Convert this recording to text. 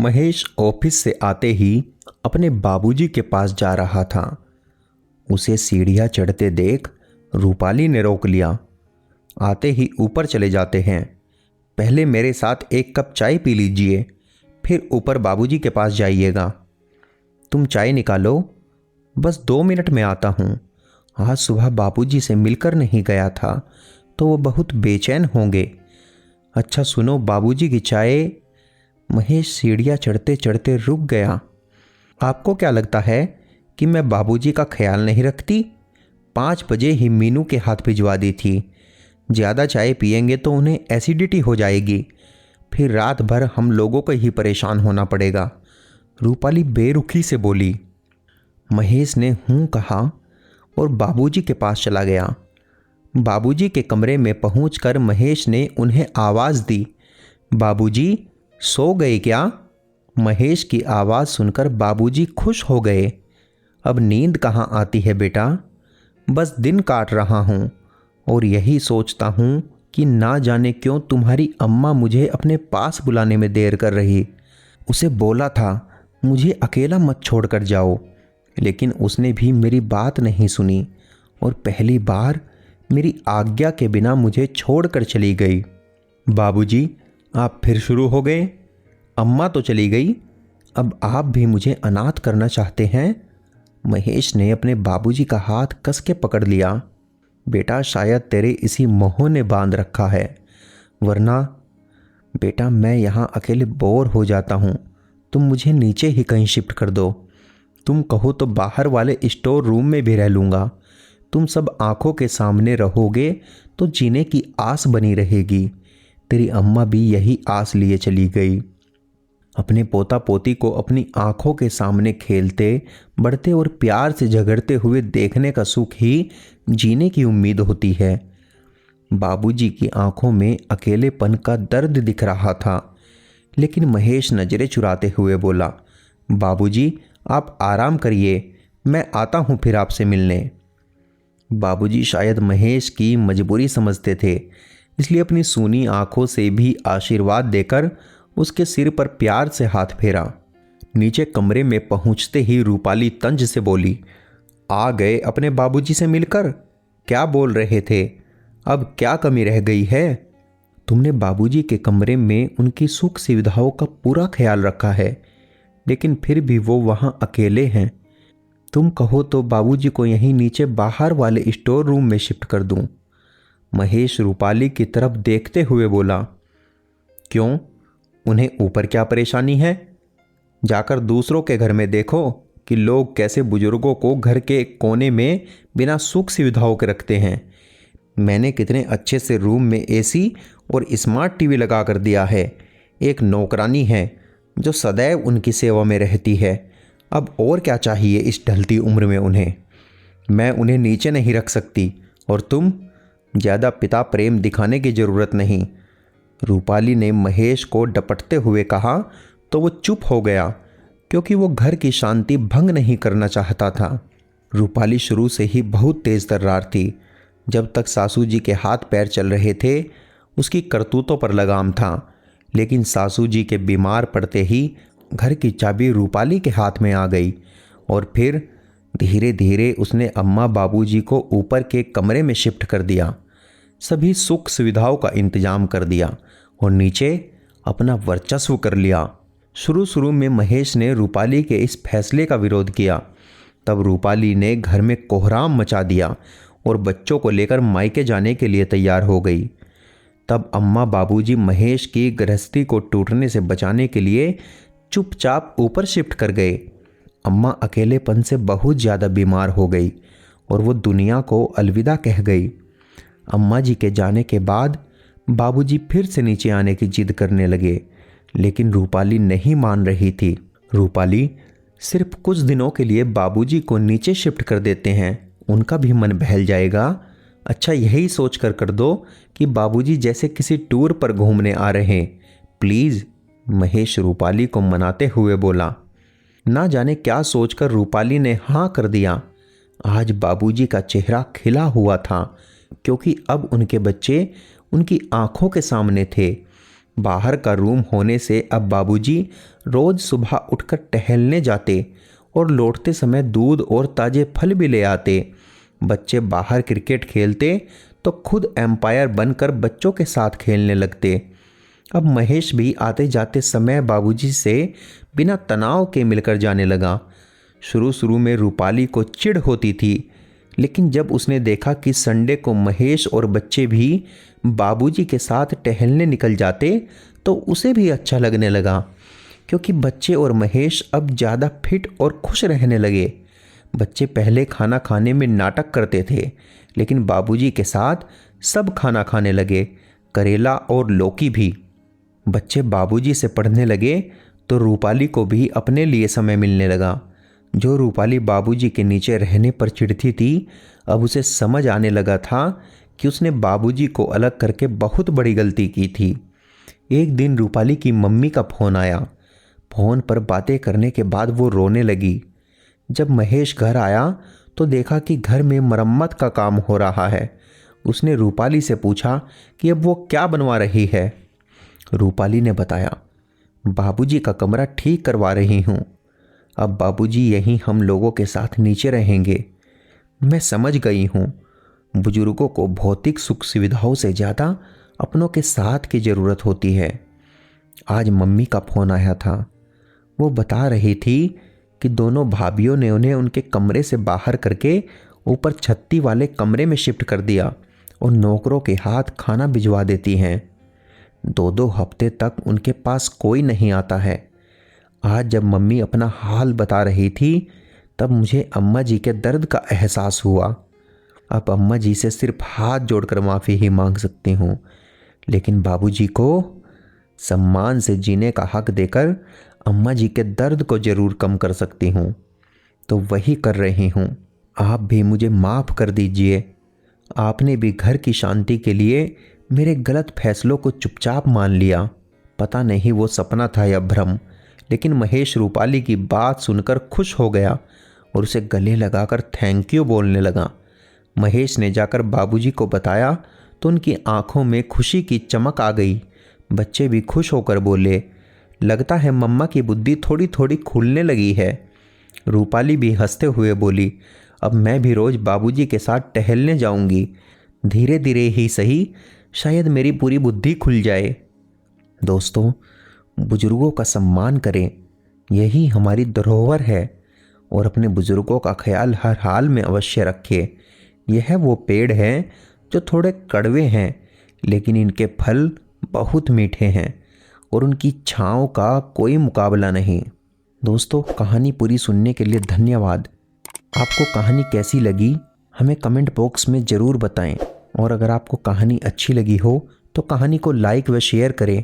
Mahesh office से आते ही अपने बाबूजी के पास जा रहा था। उसे सीढ़ियाँ चढ़ते देख रूपाली ने रोक लिया। आते ही ऊपर चले जाते हैं, पहले मेरे साथ एक कप चाय पी लीजिए, फिर ऊपर बाबूजी के पास जाइएगा। तुम चाय निकालो, बस 2 मिनट में आता हूँ। आज सुबह बाबूजी से मिलकर नहीं गया था तो वो बहुत बेचैन होंगे। अच्छा सुनो, बाबूजी की चाय। महेश सीढ़ियाँ चढ़ते चढ़ते रुक गया। आपको क्या लगता है कि मैं बाबूजी का ख्याल नहीं रखती? 5 बजे ही मीनू के हाथ भिजवा दी थी। ज़्यादा चाय पिएंगे तो उन्हें एसिडिटी हो जाएगी, फिर रात भर हम लोगों को ही परेशान होना पड़ेगा। रूपाली बेरुखी से बोली। महेश ने हूँ कहा और बाबूजी के पास चला गया। बाबूजी के कमरे में पहुंचकर महेश ने उन्हें आवाज़ दी। बाबूजी, सो गए क्या? महेश की आवाज़ सुनकर बाबूजी खुश हो गए। अब नींद कहाँ आती है बेटा, बस दिन काट रहा हूँ और यही सोचता हूँ कि ना जाने क्यों तुम्हारी अम्मा मुझे अपने पास बुलाने में देर कर रही। उसे बोला था मुझे अकेला मत छोड़कर जाओ, लेकिन उसने भी मेरी बात नहीं सुनी और पहली बार मेरी आज्ञा के बिना मुझे छोड़कर चली गई। बाबूजी, आप फिर शुरू हो गए। अम्मा तो चली गई, अब आप भी मुझे अनाथ करना चाहते हैं? महेश ने अपने बाबूजी का हाथ कस के पकड़ लिया। बेटा, शायद तेरे इसी मोह ने बांध रखा है, वरना बेटा मैं यहाँ अकेले बोर हो जाता हूँ। तुम मुझे नीचे ही कहीं शिफ्ट कर दो। तुम कहो तो बाहर वाले स्टोर रूम में भी रह लूँगा। तुम सब आंखों के सामने रहोगे तो जीने की आस बनी रहेगी। तेरी अम्मा भी यही आस लिए चली गई। अपने पोता पोती को अपनी आंखों के सामने खेलते, बढ़ते और प्यार से झगड़ते हुए देखने का सुख ही जीने की उम्मीद होती है। बाबूजी की आंखों में अकेलेपन का दर्द दिख रहा था, लेकिन महेश नजरें चुराते हुए बोला, बाबूजी आप आराम करिए, मैं आता हूँ फिर आपसे मिलने। बाबूजी शायद महेश की मजबूरी समझते थे, इसलिए अपनी सूनी आंखों से भी आशीर्वाद देकर उसके सिर पर प्यार से हाथ फेरा। नीचे कमरे में पहुंचते ही रूपाली तंज से बोली, आ गए अपने बाबूजी से मिलकर? क्या बोल रहे थे? अब क्या कमी रह गई है? तुमने बाबूजी के कमरे में उनकी सुख सुविधाओं का पूरा ख्याल रखा है, लेकिन फिर भी वो वहाँ अकेले हैं। तुम कहो तो बाबूजी को यहीं नीचे बाहर वाले स्टोर रूम में शिफ्ट कर दूं। महेश रूपाली की तरफ देखते हुए बोला, क्यों, उन्हें ऊपर क्या परेशानी है? जाकर दूसरों के घर में देखो कि लोग कैसे बुजुर्गों को घर के कोने में बिना सुख सुविधाओं के रखते हैं। मैंने कितने अच्छे से रूम में एसी और स्मार्ट टीवी लगा कर दिया है। एक नौकरानी है जो सदैव उनकी सेवा में रहती है। अब और क्या चाहिए इस ढलती उम्र में उन्हें? मैं उन्हें नीचे नहीं रख सकती। और तुम, ज़्यादा पिता प्रेम दिखाने की ज़रूरत नहीं। रूपाली ने महेश को डपटते हुए कहा तो वो चुप हो गया, क्योंकि वो घर की शांति भंग नहीं करना चाहता था। रूपाली शुरू से ही बहुत तेज़ तर्रार थी। जब तक सासू जी के हाथ पैर चल रहे थे उसकी करतूतों पर लगाम था, लेकिन सासू जी के बीमार पड़ते ही घर की चाबी रूपाली के हाथ में आ गई और फिर धीरे धीरे उसने अम्मा बाबूजी को ऊपर के कमरे में शिफ्ट कर दिया, सभी सुख सुविधाओं का इंतजाम कर दिया और नीचे अपना वर्चस्व कर लिया। शुरू में महेश ने रूपाली के इस फैसले का विरोध किया। तब रूपाली ने घर में कोहराम मचा दिया और बच्चों को लेकर मायके जाने के लिए तैयार हो गई। तब अम्मा बाबूजी महेश की गृहस्थी को टूटने से बचाने के लिए चुपचाप ऊपर शिफ्ट कर गए। अम्मा अकेलेपन से बहुत ज़्यादा बीमार हो गई और वो दुनिया को अलविदा कह गई। अम्मा जी के जाने के बाद बाबूजी फिर से नीचे आने की जिद करने लगे, लेकिन रूपाली नहीं मान रही थी। रूपाली, सिर्फ कुछ दिनों के लिए बाबूजी को नीचे शिफ्ट कर देते हैं, उनका भी मन बहल जाएगा। अच्छा यही सोच कर दो कि बाबूजी जैसे किसी टूर पर घूमने आ रहे हैं, प्लीज़। महेश रूपाली को मनाते हुए बोला। ना जाने क्या सोचकर रूपाली ने हाँ कर दिया। आज बाबूजी का चेहरा खिला हुआ था, क्योंकि अब उनके बच्चे उनकी आंखों के सामने थे। बाहर का रूम होने से अब बाबूजी रोज सुबह उठकर टहलने जाते और लौटते समय दूध और ताजे फल भी ले आते। बच्चे बाहर क्रिकेट खेलते तो खुद एम्पायर बनकर बच्चों के साथ खेलने लगते। अब महेश भी आते जाते समय बाबूजी से बिना तनाव के मिलकर जाने लगा। शुरू शुरू में रूपाली को चिढ़ होती थी, लेकिन जब उसने देखा कि संडे को महेश और बच्चे भी बाबूजी के साथ टहलने निकल जाते तो उसे भी अच्छा लगने लगा, क्योंकि बच्चे और महेश अब ज़्यादा फिट और खुश रहने लगे। बच्चे पहले खाना खाने में नाटक करते थे, लेकिन बाबूजी के साथ सब खाना खाने लगे, करेला और लौकी भी। बच्चे बाबूजी से पढ़ने लगे तो रूपाली को भी अपने लिए समय मिलने लगा। जो रूपाली बाबूजी के नीचे रहने पर चिढ़ती थी, अब उसे समझ आने लगा था कि उसने बाबूजी को अलग करके बहुत बड़ी गलती की थी। एक दिन रूपाली की मम्मी का फ़ोन आया। फ़ोन पर बातें करने के बाद वो रोने लगी। जब महेश घर आया तो देखा कि घर में मरम्मत का काम हो रहा है। उसने रूपाली से पूछा कि अब वो क्या बनवा रही है। रूपाली ने बताया, बाबूजी का कमरा ठीक करवा रही हूँ। अब बाबूजी यहीं हम लोगों के साथ नीचे रहेंगे। मैं समझ गई हूँ, बुजुर्गों को भौतिक सुख सुविधाओं से ज़्यादा अपनों के साथ की ज़रूरत होती है। आज मम्मी का फ़ोन आया था। वो बता रही थी कि दोनों भाभीयों ने उन्हें उनके कमरे से बाहर करके ऊपर छत्ती वाले कमरे में शिफ्ट कर दिया और नौकरों के हाथ खाना भिजवा देती हैं। 2-2 हफ्ते तक उनके पास कोई नहीं आता है। आज जब मम्मी अपना हाल बता रही थी तब मुझे अम्मा जी के दर्द का एहसास हुआ। अब अम्मा जी से सिर्फ हाथ जोड़कर माफ़ी ही मांग सकती हूँ, लेकिन बाबूजी को सम्मान से जीने का हक देकर अम्मा जी के दर्द को ज़रूर कम कर सकती हूँ। तो वही कर रही हूँ। आप भी मुझे माफ़ कर दीजिए। आपने भी घर की शांति के लिए मेरे गलत फैसलों को चुपचाप मान लिया। पता नहीं वो सपना था या भ्रम, लेकिन महेश रूपाली की बात सुनकर खुश हो गया और उसे गले लगाकर थैंक यू बोलने लगा। महेश ने जाकर बाबूजी को बताया तो उनकी आंखों में खुशी की चमक आ गई। बच्चे भी खुश होकर बोले, लगता है मम्मा की बुद्धि थोड़ी थोड़ी खुलने लगी है। रूपाली भी हंसते हुए बोली, अब मैं भी रोज़ बाबूजी के साथ टहलने जाऊंगी। धीरे धीरे ही सही, शायद मेरी पूरी बुद्धि खुल जाए। दोस्तों, बुजुर्गों का सम्मान करें, यही हमारी धरोहर है, और अपने बुजुर्गों का ख्याल हर हाल में अवश्य रखें। यह वो पेड़ हैं जो थोड़े कड़वे हैं, लेकिन इनके फल बहुत मीठे हैं और उनकी छाँव का कोई मुकाबला नहीं। दोस्तों, कहानी पूरी सुनने के लिए धन्यवाद। आपको कहानी कैसी लगी हमें कमेंट बॉक्स में ज़रूर बताएं, और अगर आपको कहानी अच्छी लगी हो तो कहानी को लाइक व शेयर करें।